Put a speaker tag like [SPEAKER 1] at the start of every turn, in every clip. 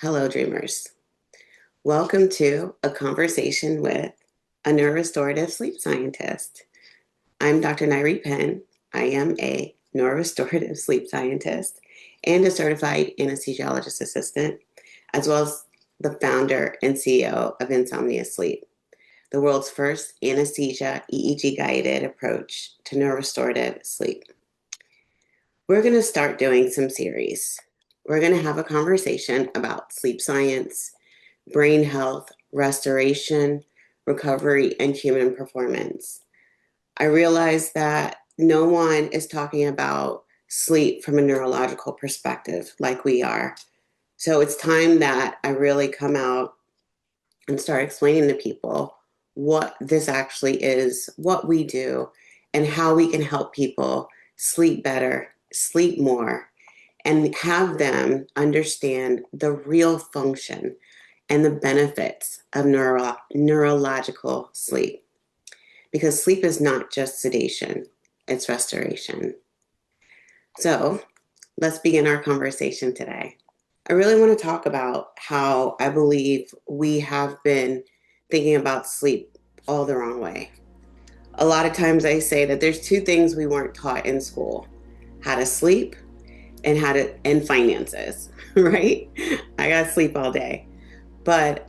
[SPEAKER 1] Hello, dreamers. Welcome to a conversation with a neurorestorative sleep scientist. I'm Dr. Nyree Penn. I am a neurorestorative sleep scientist and a certified anesthesiologist assistant, as well as the founder and CEO of NSOMNIA Sleep, the world's first anesthesia EEG guided approach to neurorestorative sleep. We're going to start doing some series. We're going to have a conversation about sleep science, brain health, restoration, recovery, and human performance. I realize that no one is talking about sleep from a neurological perspective like we are. So it's time that I really come out and start explaining to people what this actually is, what we do, and how we can help people sleep better, sleep more, and have them understand the real function and the benefits of neurological sleep. Because sleep is not just sedation, it's restoration. So let's begin our conversation today. I really want to talk about how I believe we have been thinking about sleep all the wrong way. A lot of times I say that there's two things we weren't taught in school: how to sleep and finances, right? I got to sleep all day. But,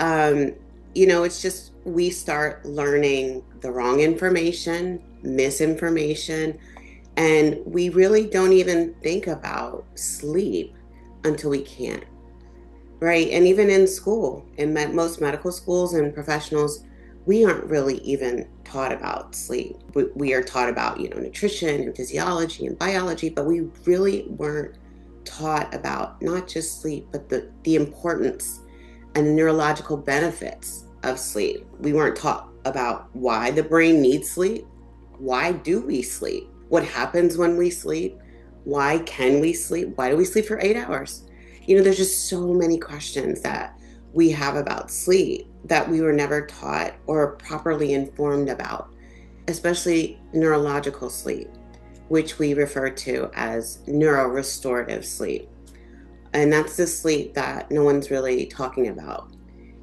[SPEAKER 1] it's just we start learning the wrong information, misinformation, and we really don't even think about sleep until we can't, right? And even in school, in most medical schools and professionals, we aren't really even taught about sleep. We are taught about, nutrition and physiology and biology, but we really weren't taught about not just sleep, but the importance and the neurological benefits of sleep. We weren't taught about why the brain needs sleep. Why do we sleep? What happens when we sleep? Why can we sleep? Why do we sleep for 8 hours? There's just so many questions that we have about sleep that we were never taught or properly informed about, especially neurological sleep, which we refer to as neurorestorative sleep. And that's the sleep that no one's really talking about.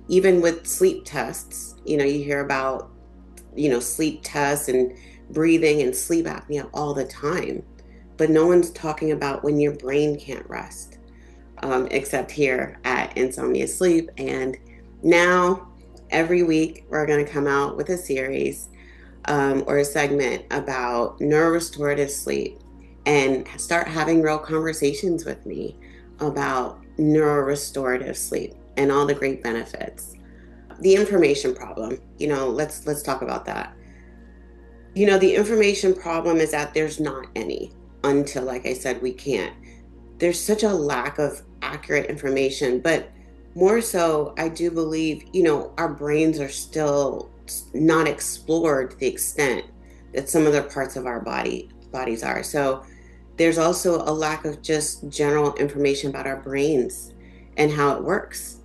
[SPEAKER 1] Even with sleep tests, you hear about, sleep tests and breathing and sleep apnea all the time. But no one's talking about when your brain can't rest, except here at NSOMNIA Sleep. And now, every week, we're going to come out with a series or a segment about neurorestorative sleep and start having real conversations with me about neurorestorative sleep and all the great benefits. The information problem, let's talk about that. The information problem is that there's not any until, like I said, we can't. There's such a lack of accurate information, but more so, I do believe, our brains are still not explored to the extent that some other parts of our bodies are. So there's also a lack of just general information about our brains and how it works.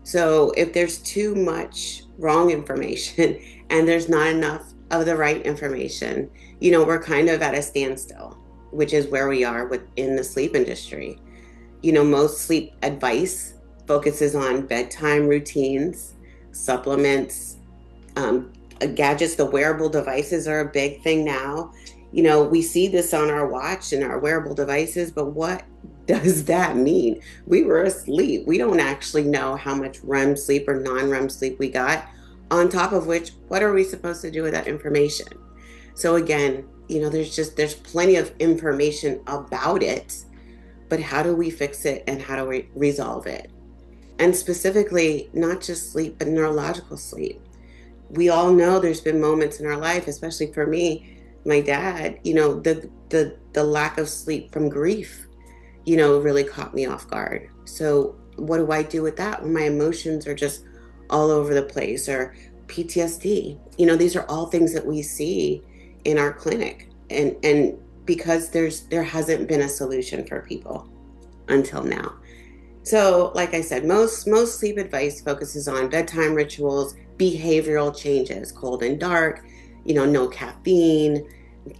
[SPEAKER 1] So if there's too much wrong information and there's not enough of the right information, we're kind of at a standstill, which is where we are within the sleep industry. Most sleep advice focuses on bedtime routines, supplements, gadgets. The wearable devices are a big thing now. We see this on our watch and our wearable devices, but what does that mean? We were asleep. We don't actually know how much REM sleep or non-REM sleep we got. On top of which, what are we supposed to do with that information? So again, there's plenty of information about it, but how do we fix it and how do we resolve it? And specifically, not just sleep, but neurological sleep. We all know there's been moments in our life, especially for me, my dad, the lack of sleep from grief, really caught me off guard. So what do I do with that when my emotions are just all over the place? Or PTSD, these are all things that we see in our clinic. And because there hasn't been a solution for people until now. So like I said, most sleep advice focuses on bedtime rituals, behavioral changes, cold and dark, no caffeine,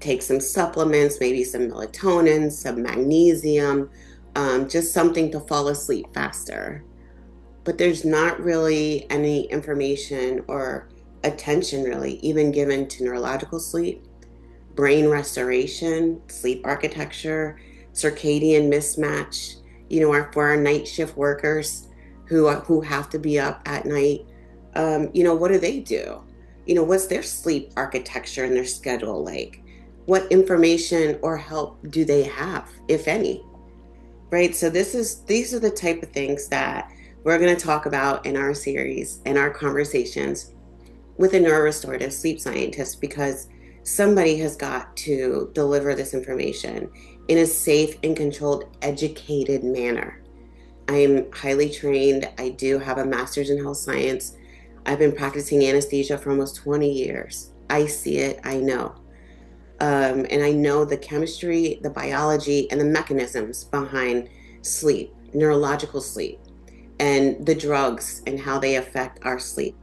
[SPEAKER 1] take some supplements, maybe some melatonin, some magnesium, just something to fall asleep faster. but there's not really any information or attention really even given to neurological sleep, brain restoration, sleep architecture, circadian mismatch, for our night shift workers who have to be up at night. What do they do? What's their sleep architecture and their schedule like? What information or help do they have, if any? Right? So these are the type of things that we're going to talk about in our series and our conversations with a neurorestorative sleep scientist, because somebody has got to deliver this information in a safe and controlled, educated manner. I am highly trained. I do have a master's in health science. I've been practicing anesthesia for almost 20 years. I see it, I know. And I know the chemistry, the biology, and the mechanisms behind sleep, neurological sleep, and the drugs and how they affect our sleep.